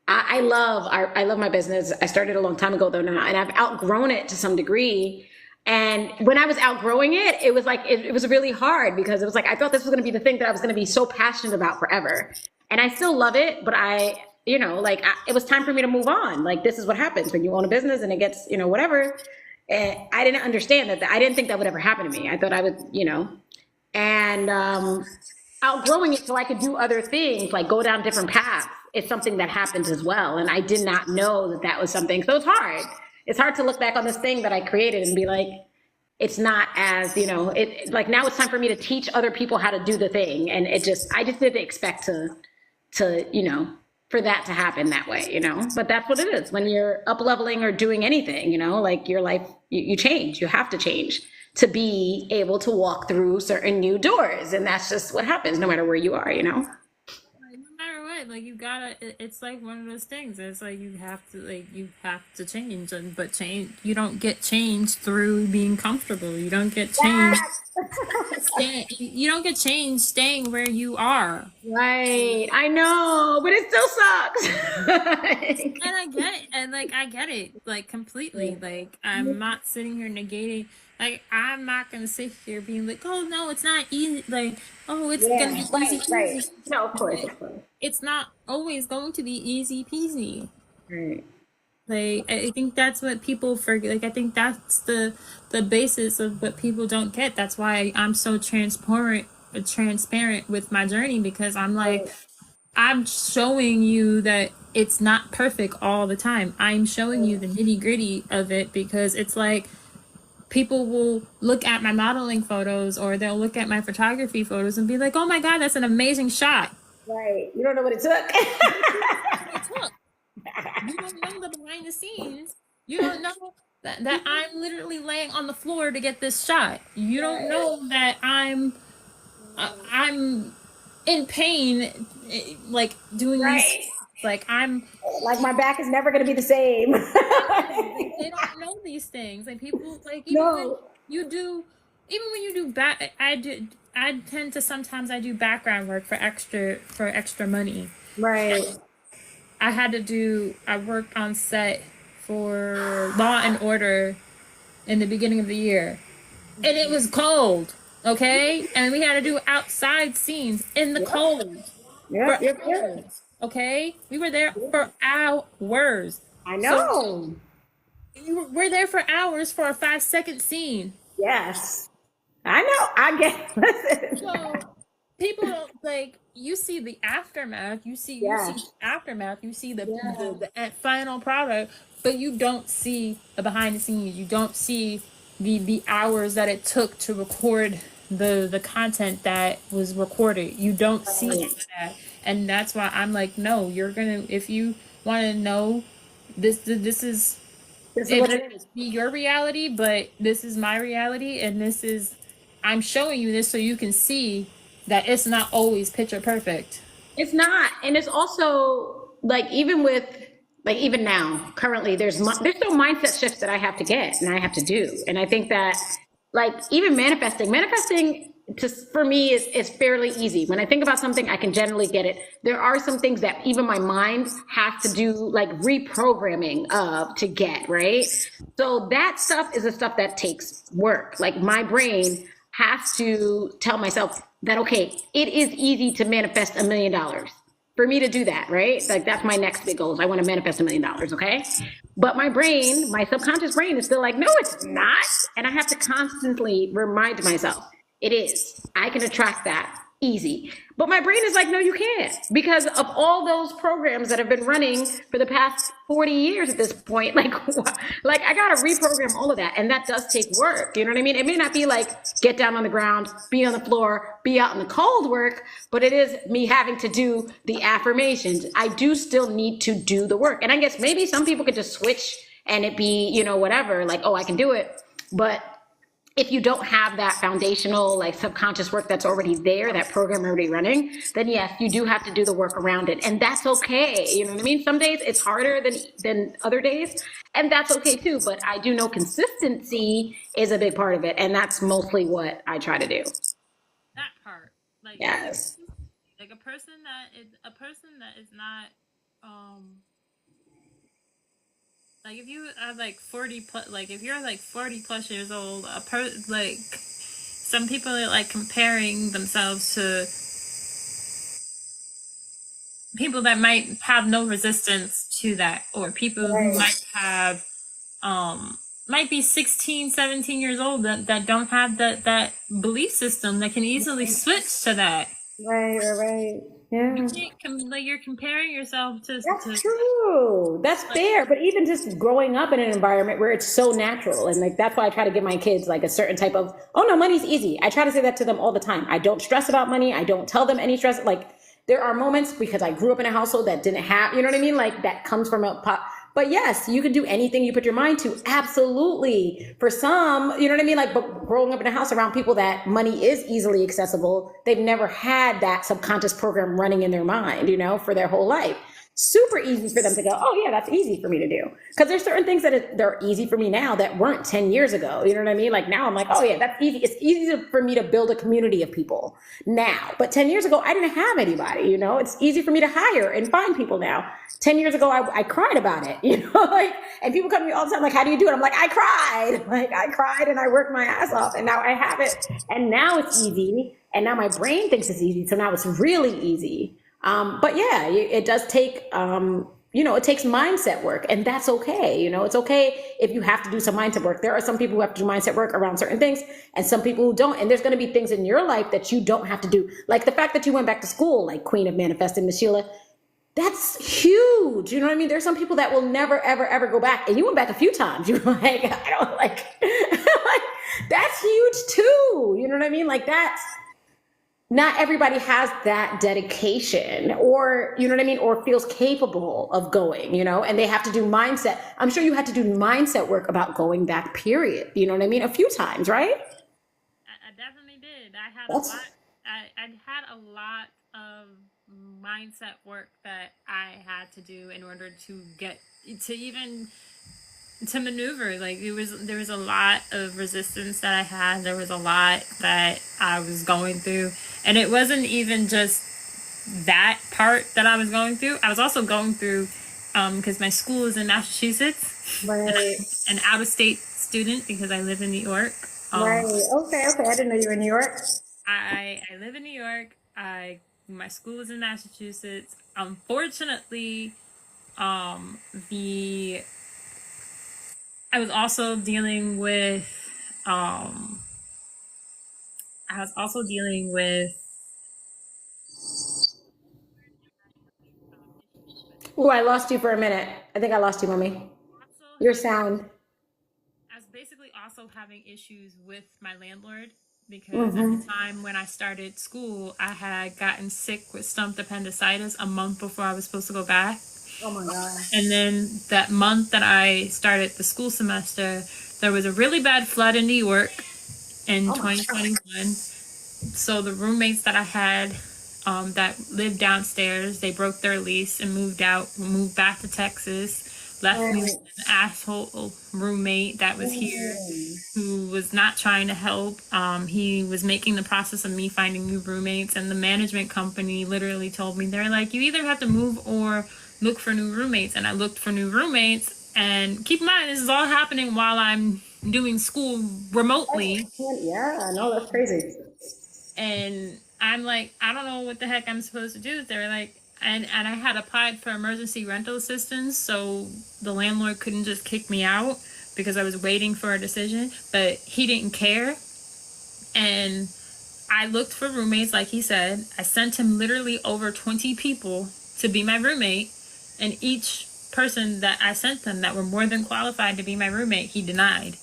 I love my business. I started a long time ago though now, and I've outgrown it to some degree. And when I was outgrowing it, it was like it was really hard because it was like I thought this was going to be the thing that I was going to be so passionate about forever. And I still love it, but it was time for me to move on. Like this is what happens when you own a business and it gets whatever. And I didn't understand that. I didn't think that would ever happen to me. I thought I would, and outgrowing it so I could do other things, like go down different paths. It's something that happens as well. And I did not know that that was something. So it's hard. It's hard to look back on this thing that I created and be like, it's not as, like now it's time for me to teach other people how to do the thing. And I just didn't expect for that to happen that way, but that's what it is when you're up leveling or doing anything, like your life, you change, you have to change to be able to walk through certain new doors. And that's just what happens no matter where you are. Like, no matter what, like you gotta. It's like one of those things. It's like you have to change, but change. You don't get changed through being comfortable. You don't get changed. You don't get changed staying where you are. Right. I know, but it still sucks. And I get it, and like I get it, like completely. Like I'm not sitting here negating. Like I'm not gonna sit here being like, oh no, it's not easy. Like oh, it's gonna be Right, easy right. peasy. No, of course, Like, of course. it's not always going to be easy peasy. Right. Like I think that's what people forget. Like I think that's the basis of what people don't get. That's why I'm so transparent with my journey because I'm like I'm showing you that it's not perfect all the time. I'm showing you the nitty gritty of it because it's like people will look at my modeling photos or they'll look at my photography photos and be like, "Oh my God, that's an amazing shot." Right. You don't know what it took. It took. You don't know the behind the scenes. You don't know that I'm literally laying on the floor to get this shot. You don't know that I'm in pain, like doing these. Right. Like I'm. Like my back is never going to be the same. They don't know these things. Like people, like No. even when you do back, I do. I tend to sometimes I do background work for extra money. Right. I worked on set for Law and Order in the beginning of the year. And it was cold, okay? And we had to do outside scenes in the cold for Yep. Yep. Yep. hours, okay? We were there for hours. I know. We're there for hours for a 5-second scene. Yes. I know. I get. Listen. So people don't like you see the aftermath, you see Yeah. the aftermath, you see the Yeah. the final product, but you don't see the behind the scenes. You don't see the hours that it took to record the content that was recorded. You don't see all of that. And that's why I'm like, no, you're gonna if you wanna know this is This is it what may it is. be your reality, but this is my reality, and I'm showing you this so you can see that it's not always picture perfect. It's not, and it's also like even now, currently, there's still mindset shifts that I have to get and I have to do, and I think that like even manifesting just for me is fairly easy. When I think about something, I can generally get it. There are some things that even my mind has to do like reprogramming of to get right. So that stuff is the stuff that takes work. Like my brain has to tell myself that okay, it is easy to manifest $1 million. for me to do that, right? Like that's my next big goal. Is I want to manifest $1 million, okay? But my brain, my subconscious brain is still like, no, it's not. And I have to constantly remind myself, it is. I can attract that easy. But my brain is like, no, you can't. Because of all those programs that have been running for the past 40 years at this point, like I gotta reprogram all of that. And that does take work. You know what I mean? It may not be like get down on the ground, be on the floor, be out in the cold work, but it is me having to do the affirmations. I do still need to do the work. And I guess maybe some people could just switch and it be, whatever, like, oh, I can do it. But if you don't have that foundational like subconscious work that's already there, that program already running, then yes, you do have to do the work around it, and that's okay. You know what I mean? Some days it's harder than other days, and that's okay too. But I do know consistency is a big part of it, and that's mostly what I try to do. That part, like Yes. like a person that is not um like if you are like 40 plus, like if you're like 40 plus years old, like some people are like comparing themselves to people that might have no resistance to that, or people who Right, might be 16, 17 years old that don't have that belief system that can easily switch to that. right. You Yeah. can't like you're comparing yourself That's to true. That's like fair. But even just growing up in an environment where it's so natural, and like that's why I try to give my kids like a certain type of, oh no, money's easy. I try to say that to them all the time. I don't stress about money. I don't tell them any stress. Like there are moments because I grew up in a household that didn't have, you know what I mean? Like that comes from a pop. But yes, you can do anything you put your mind to. Absolutely. For some, you know what I mean? Like, but growing up in a house around people that money is easily accessible, they've never had that subconscious program running in their mind, for their whole life. Super easy for them to go, oh yeah, that's easy for me to do. Because there's certain things that they're easy for me now that weren't 10 years ago. You know what I mean? Like now I'm like, oh yeah, that's easy. It's easy for me to build a community of people now. But 10 years ago, I didn't have anybody. It's easy for me to hire and find people now. 10 years ago, I cried about it, like, and people come to me all the time, like, how do you do it? I'm like, I cried. Like, I cried and I worked my ass off, and now I have it. And now it's easy. And now my brain thinks it's easy. So now it's really easy. But yeah, it does take, it takes mindset work, and that's okay. It's okay if you have to do some mindset work. There are some people who have to do mindset work around certain things, and some people who don't. And there's going to be things in your life that you don't have to do. Like the fact that you went back to school, like Queen of Manifesting, Miss Sheila, that's huge. You know what I mean? There's some people that will never, ever, ever go back. And you went back a few times. You were like, I don't like, like, that's huge too. You know what I mean? Like that's, not everybody has that dedication, or you know what I mean, or feels capable of going, and they have to do mindset. I'm sure you had to do mindset work about going back, period. You know what I mean? A few times, right? I definitely did. I had a That's lot. I had a lot of mindset work that I had to do in order to get to even to maneuver. Like there was a lot of resistance that I had. There was a lot that I was going through, and it wasn't even just that part that I was going through. I was also going through because my school is in Massachusetts, and right. I'm an out of state student because I live in New York. Right. Okay. Okay. I didn't know you were in New York. I live in New York. I My school is in Massachusetts. Unfortunately, the I was also dealing with um I was also dealing with issues with Oh, I lost you for a minute. I think I lost you, mommy. also Your having sound. I was basically also having issues with my landlord because at the Hmm. time when I started school, I had gotten sick with stump appendicitis a month before I was supposed to go back. Oh my God. And then that month that I started the school semester, there was a really bad flood in New York in Oh my God. 2021. So the roommates that I had that lived downstairs, they broke their lease and moved back to Texas, left me with Right. an asshole roommate that was here Mm. who was not trying to help. He was making the process of me finding new roommates, and the management company literally told me, they're like, you either have to move or look for new roommates. And I looked for new roommates. And keep in mind, this is all happening while I'm doing school remotely. Yeah. No, that's crazy. And I'm like, I don't know what the heck I'm supposed to do. They're like, and I had applied for emergency rental assistance, so the landlord couldn't just kick me out because I was waiting for a decision, but he didn't care. And I looked for roommates, like he said. I sent him literally over 20 people to be my roommate, and each person that I sent them that were more than qualified to be my roommate, he denied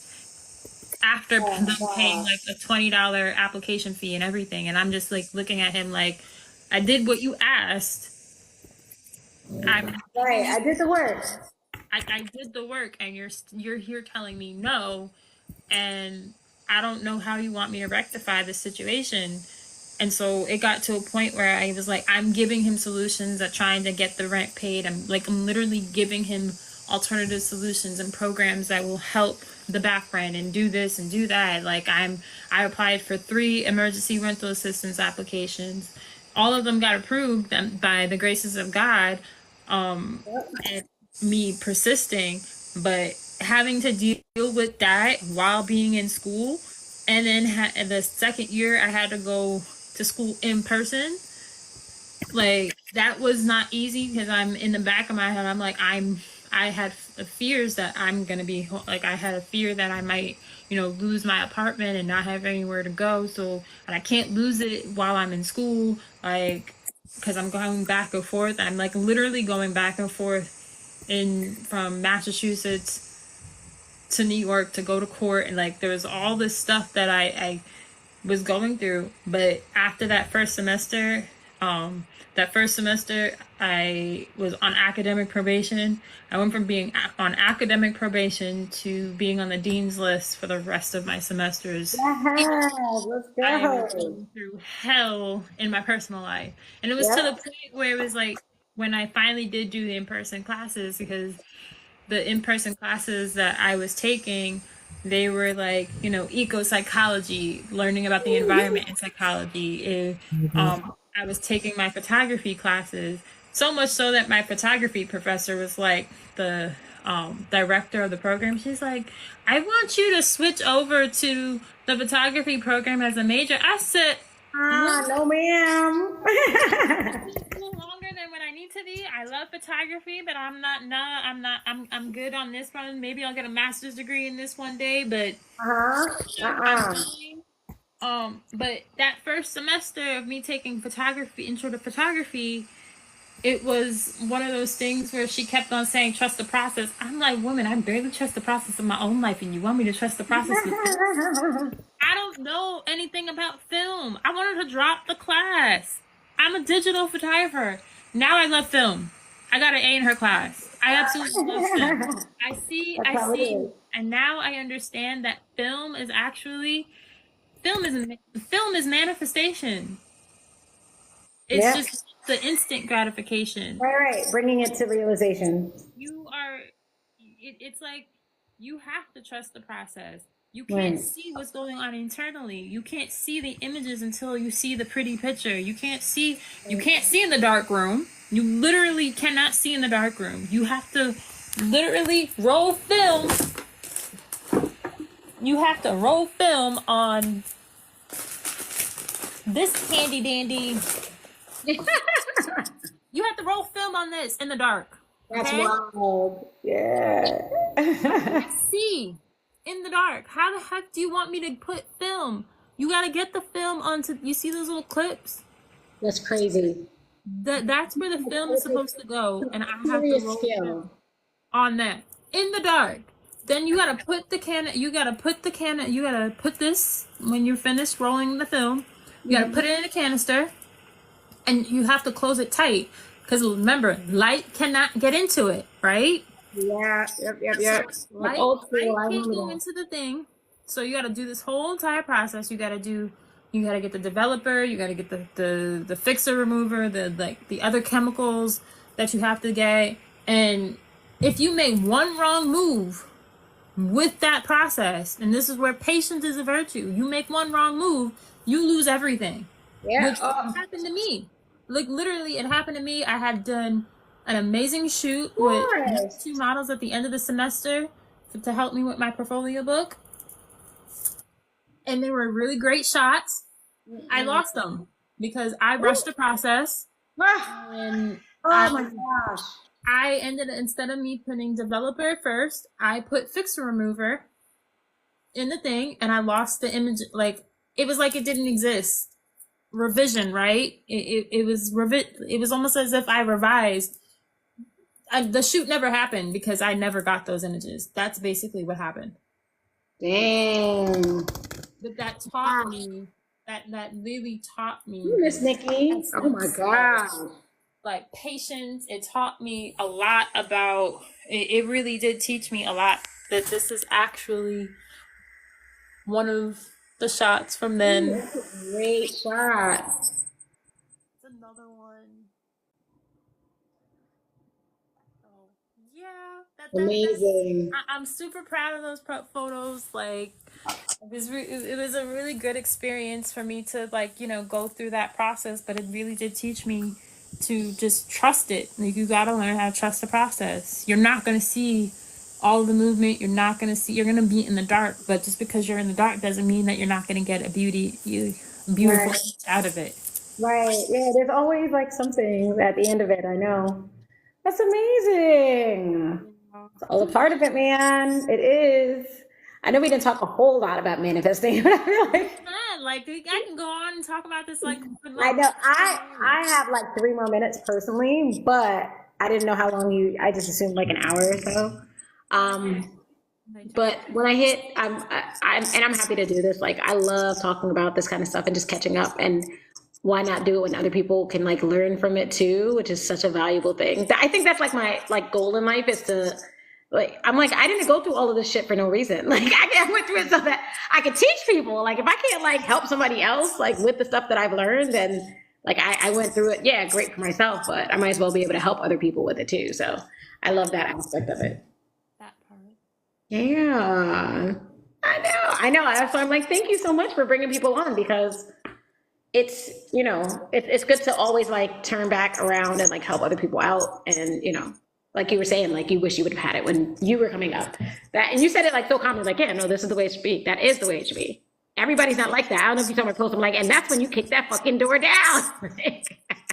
after them paying like a $20 application fee and everything. And I'm just like looking at him like, I did what you asked. I'm Right, I did the work. I did the work, and you're here telling me no, and I don't know how you want me to rectify this situation. And so it got to a point where I was like, I'm giving him solutions at trying to get the rent paid. I'm literally giving him alternative solutions and programs that will help the back rent and do this and do that. I applied for 3 emergency rental assistance applications. All of them got approved by the graces of God. And me persisting, but having to deal with that while being in school, and then the second year I had to go to school in person. Like, that was not easy because I'm in the back of my head. I'm like, I had fears that I'm gonna be like, I had a fear that I might, lose my apartment and not have anywhere to go. So, and I can't lose it while I'm in school, like, because I'm going back and forth. I'm like literally going back and forth in from Massachusetts to New York to go to court, and like there was all this stuff that I was going through. But after that first semester I was on academic probation. I went from being on academic probation to being on the dean's list for the rest of my semesters. Yeah, let's I was go. going through hell in my personal life. And it was to the Yep. point where it was like when I finally did do the in-person classes, because the in-person classes that I was taking, they were like, eco psychology, learning about the environment and psychology. I was taking my photography classes, so much so that my photography professor was like the director of the program. She's like, I want you to switch over to the photography program as a major. I said, Ah, no, ma'am. a little longer than what I need to be. I love photography, but I'm not. No, I'm not. I'm good on this one. Maybe I'll get a master's degree in this one day, but Uh-huh. I'm Uh-uh. fine. But that first semester of me taking photography, intro to photography, it was one of those things where she kept on saying, trust the process. I'm like, woman, I barely trust the process of my own life, and you want me to trust the process with you? I don't know anything about film. I wanted to drop the class. I'm a digital photographer. Now I love film. I got an A in her class. I absolutely love film. That's I how it see, is. and now I understand that film is film is manifestation. It's Yep. just the instant gratification. Right, right. Bringing it to realization. You are, it's like you have to trust the process. You can't Right. see what's going on internally. You can't see the images until you see the pretty picture. You can't see in the dark room. You literally cannot see in the dark room. You have to literally roll film. You have to roll film on this handy dandy. You have to roll film on this in the dark. That's Okay? wild. Yeah. See in the dark. How the heck do you want me to put film? You gotta get the film onto. You see those little clips? That's crazy. That's where the film is supposed to go, and I have to Serious roll skill. film on that in the dark. Then you gotta put the can. You gotta put the can. You gotta put this when you're finished rolling the film. You gotta put it in a canister, and you have to close it tight because remember, light cannot get into it, right? Yeah. Yep. Like Light, old school. light I can't remember go that. into the thing. So you got to do this whole entire process. You got to get the developer. You got to get the fixer remover, the other chemicals that you have to get. And if you make one wrong move with that process, and this is where patience is a virtue, you make one wrong move, you lose everything. Yeah. Which Oh, happened to me. Like literally, it happened to me. I had done an amazing shoot of with course. 2 models at the end of the semester to help me with my portfolio book, and they were really great shots. I lost them because I rushed the process, Ah, and Oh my gosh. I ended, instead of me putting developer first, I put fixer remover in the thing, and I lost the image. Like, it was like it didn't exist. Revision, right? It was almost as if I revised. The shoot never happened because I never got those images. That's basically what happened. Dang. But that taught me, that really taught me Miss Nikki. Oh my God. like patience. It taught me a lot about it really did teach me a lot that this is actually one of the shots from then. That's a great shot. It's another one. Oh, yeah, Amazing. I'm super proud of those photos. Like, it was a really good experience for me to, like, go through that process, but it really did teach me to just trust it. Like, you got to learn how to trust the process. You're not going to see all the movement. You're going to be in the dark, but just because you're in the dark doesn't mean that you're not going to get a beautiful Right. out of it. Right. Yeah, there's always like something at the end of it. I know. That's amazing. It's all a part of it, man. It is. I know we didn't talk a whole lot about manifesting, but I feel like Like, I can go on and talk about this I know I have like 3 more minutes personally, but I didn't know how long I just assumed like an hour or so. Um, but when I hit, and I'm happy to do this. Like, I love talking about this kind of stuff and just catching up. And why not do it when other people can like learn from it too, which is such a valuable thing. I think that's like my like goal in life is to like, I'm like, I didn't go through all of this shit for no reason. Like, I went through it so that I could teach people. Like, if I can't like help somebody else like with the stuff that I've learned, then like I went through it. Yeah, great for myself, but I might as well be able to help other people with it too. So I love that aspect of it. That part. Yeah, I know. That's why I'm like, thank you so much for bringing people on because it's it's good to always like turn back around and like help other people out and like you were saying, like you wish you would have had it when you were coming up. That and you said it like so calmly, like, yeah, no, this is the way it should be. That is the way it should be. Everybody's not like that. I don't know if you saw my post. I'm like, and that's when you kick that fucking door down.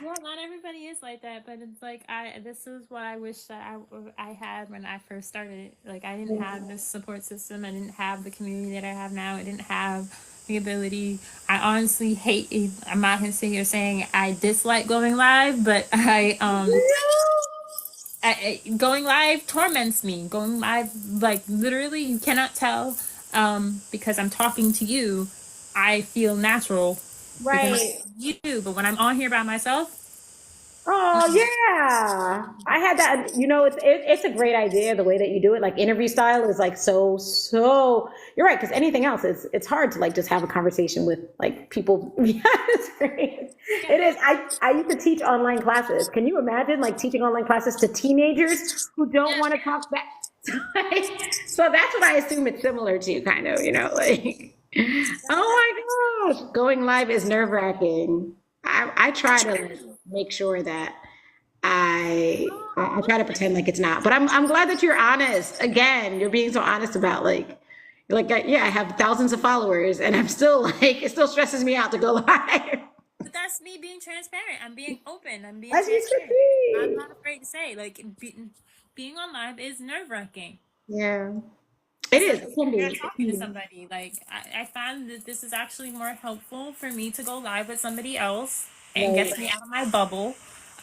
Well, not everybody is like that, but it's like this is what I wish that I had when I first started. Like, I didn't have this support system. I didn't have the community that I have now. I didn't have the ability. I honestly hate. I'm not gonna sit here saying I dislike going live, but going live torments me. Going live, like, literally, you cannot tell, because I'm talking to you. I feel natural because Right. you do, but when I'm on here by myself, Oh yeah, I had that. It's a great idea the way that you do it. Like interview style is like so. You're right because anything else it's hard to like just have a conversation with like people. Yeah, it's great. It is. I used to teach online classes. Can you imagine like teaching online classes to teenagers who don't want to talk back? So that's what I assume it's similar to, kind of. Like. Oh my gosh, going live is nerve wracking. I try to make sure that I try to pretend like it's not. But I'm glad that you're honest. Again, you're being so honest about yeah, I have thousands of followers and I'm still like it still stresses me out to go live. but that's me being transparent. I'm being open. I'm being As you should transparent. I'm be. not afraid to say, like, being on live is nerve wracking. Yeah. It is. It can be. You're It talking can to be. somebody. Like, I find that this is actually more helpful for me to go live with somebody else and Right. gets me out of my bubble,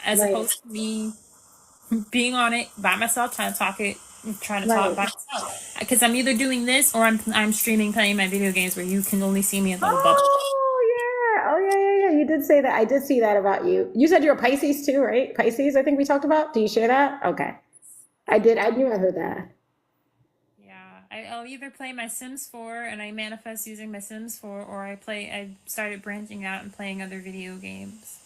as Right. opposed to me being on it by myself, trying to talk Right. by myself. Because I'm either doing this or I'm streaming, playing my video games where you can only see me in the little bubble. Oh yeah. Oh yeah. You did say that. I did see that about you. You said you're a Pisces too, right? Pisces, I think we talked about. Do you share that? Okay. I did. I knew I heard that. Yeah, I'll either play my Sims 4 and I manifest using my Sims 4, or I started branching out and playing other video games.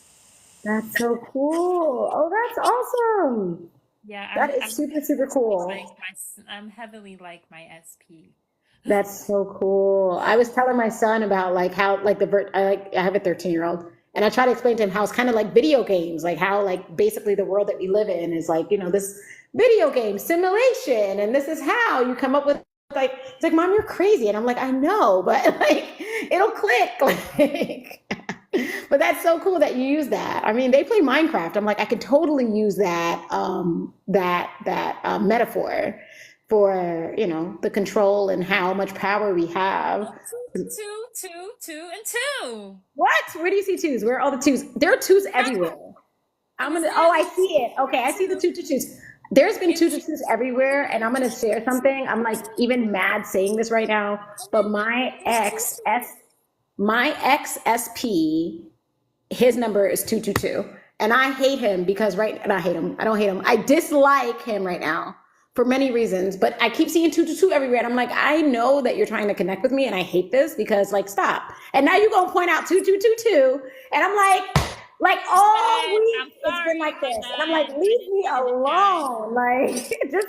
That's so cool. Oh, that's awesome. Yeah, That is super, super cool. I'm heavily like my SP. That's so cool. I was telling my son about like how like I have a 13-year-old and I try to explain to him how it's kind of like video games, like how like basically the world that we live in is like, this video game simulation and this is how you come up with like it's like, Mom, you're crazy. And I'm like, I know, but like it'll click. Like But that's so cool that you use that. I mean, they play Minecraft. I'm like, I could totally use that metaphor for the control and how much power we have. Two, two, two, and two. What? Where do you see twos? Where are all the twos? There are twos everywhere. It I'm was gonna. Oh, I literally see it. Okay, I see the two to twos. There's been two to twos everywhere, and I'm gonna share something. I'm like even mad saying this right now, but my ex SP, his number is 222, and I hate him because and I hate him. I don't hate him. I dislike him right now for many reasons, but I keep seeing 222 everywhere, and I'm like, I know that you're trying to connect with me, and I hate this because like stop. And now you're gonna point out 2222, and I'm like all okay. week I'm it's been sorry, like this, and I'm Diane. like, I leave didn't me mean to disguise. alone. Like just,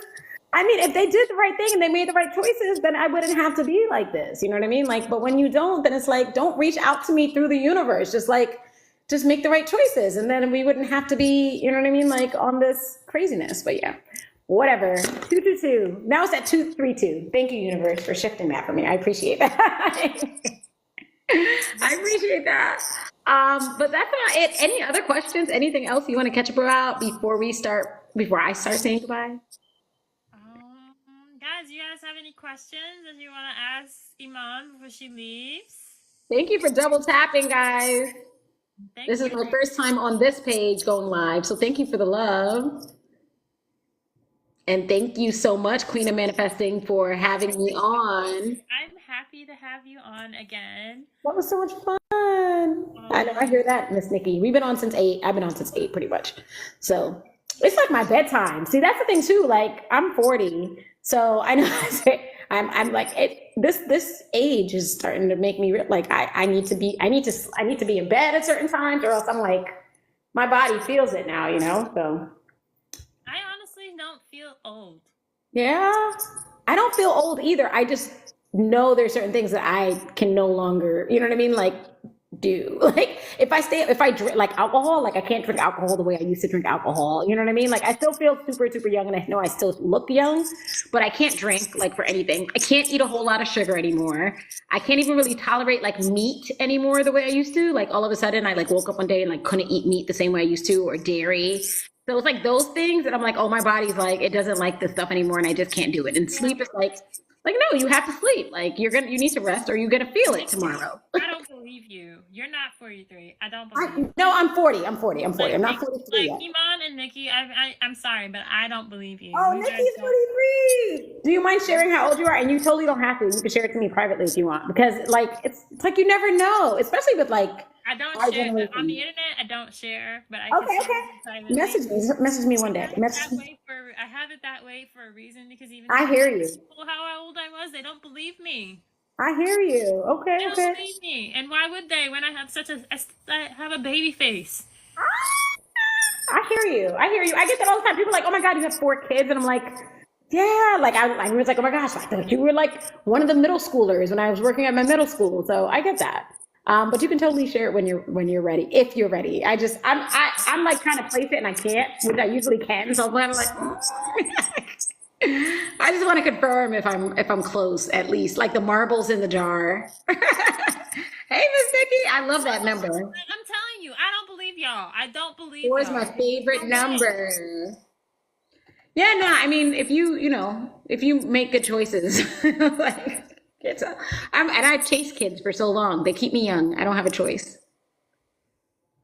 I mean, if they did the right thing and they made the right choices, then I wouldn't have to be like this. You know what I mean? Like, but when you don't, then it's like, don't reach out to me through the universe. Just make the right choices, and then we wouldn't have to be, you know what I mean, like on this craziness. But yeah, whatever. 222. Now it's at 232. Thank you, universe, for shifting that for me. I appreciate that. I appreciate that. But that's not it. Any other questions? Anything else you want to catch up about before I start saying goodbye? Guys, you guys have any questions that you want to ask Iman before she leaves? Thank you for double tapping, guys. Thank This is you. my first time on this page going live, so thank you for the love. And thank you so much, Queen of Manifesting, for having me on. I'm happy to have you on again. That was so much fun. I know, I hear that, Miss Nikki. We've been on since 8. I've been on since 8, pretty much. So it's like my bedtime. See, that's the thing too. Like I'm 40, so I know I'm like this age is starting to make me like I need to be in bed at certain times, or else I'm like my body feels it now. So I honestly don't feel old. yeah, I don't feel old either. I just know there's certain things that I can no longer, you know what I mean? Like do like if I drink like alcohol, like I can't drink alcohol the way I used to drink alcohol. You know what I mean? Like I still feel super, super young, and I know I still look young, but I can't drink like for anything. I can't eat a whole lot of sugar anymore. I can't even really tolerate like meat anymore the way I used to. Like all of a sudden I like woke up one day and like couldn't eat meat the same way I used to, or dairy. So it's like those things that I'm like, oh, my body's like, it doesn't like this stuff anymore, and I just can't do it. And sleep is like, no, you have to sleep. Like you need to rest, or you're gonna feel it tomorrow. I don't believe you. You're not 43. I don't believe you. No, I'm 40. I'm 40. I'm 40. I'm not 43 like yet. Iman and Nikki, I'm sorry, but I don't believe you. Oh, You guys Nikki's don't- 43. Do you mind sharing how old you are? And you totally don't have to. You can share it to me privately if you want, because like it's like you never know, especially with like I don't our share on the generation. internet. I don't share, but I Okay, can share okay. it privately. Message me one day. I have it that way for a reason, because even I hear you. people how old I was, they don't believe me. I hear you. Okay, They don't okay. believe me, and why would they when I have I have a baby face? I hear you. I hear you. I get that all the time. People are like, oh my God, you have 4 kids. And I'm like, yeah. Like I was like, oh my gosh, I thought you were like one of the middle schoolers when I was working at my middle school. So I get that. But you can totally share it when you're ready, if you're ready. I'm like trying to place it and I can't, which I usually can. So I'm like, I just want to confirm if I'm close, at least, like the marbles in the jar. Hey, Miss Vicky, I love that number. I'm telling you, I don't believe y'all. I don't believe 4 is y'all. my favorite number. Yeah, no, I mean, if you make good choices, like and I've chased kids for so long. They keep me young. I don't have a choice.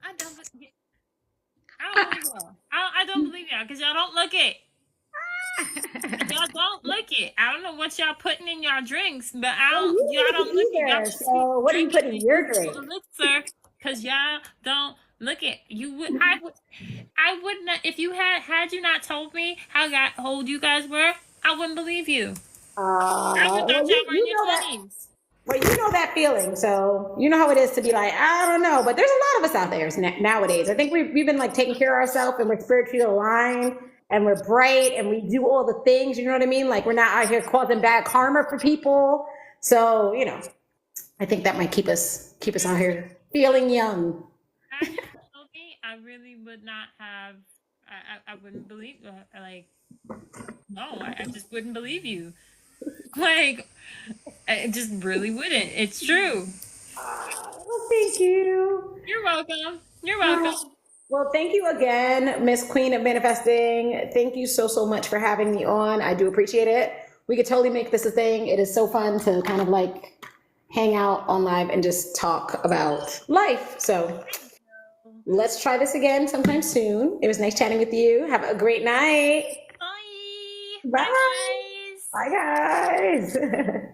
I don't believe y'all. I don't believe y'all because y'all don't look it. Y'all don't look it. I don't know what y'all putting in y'all drinks, but y'all don't look it. Y'all just So what are you putting in your drink? look, sir, because y'all don't look it. I would not, if you had you not told me how old you guys were, I wouldn't believe you. I would thought y'all were in your 20s. Well, you know that feeling, so you know how it is to be like, I don't know, but there's a lot of us out there nowadays. I think we've been like taking care of ourselves, and we're spiritually aligned, and we're bright, and we do all the things, you know what I mean? Like we're not out here causing bad karma for people. So, I think that might keep us out here feeling young. I really would not have, I wouldn't believe, like, no, I just wouldn't believe you. Like, I just really wouldn't. It's true. Well, thank you. You're welcome. You're welcome. Well, thank you again, Miss Queen of Manifesting. Thank you so, so much for having me on. I do appreciate it. We could totally make this a thing. It is so fun to kind of like hang out on live and just talk about life. So let's try this again sometime soon. It was nice chatting with you. Have a great night. Bye. Bye. Bye, guys. Bye, guys.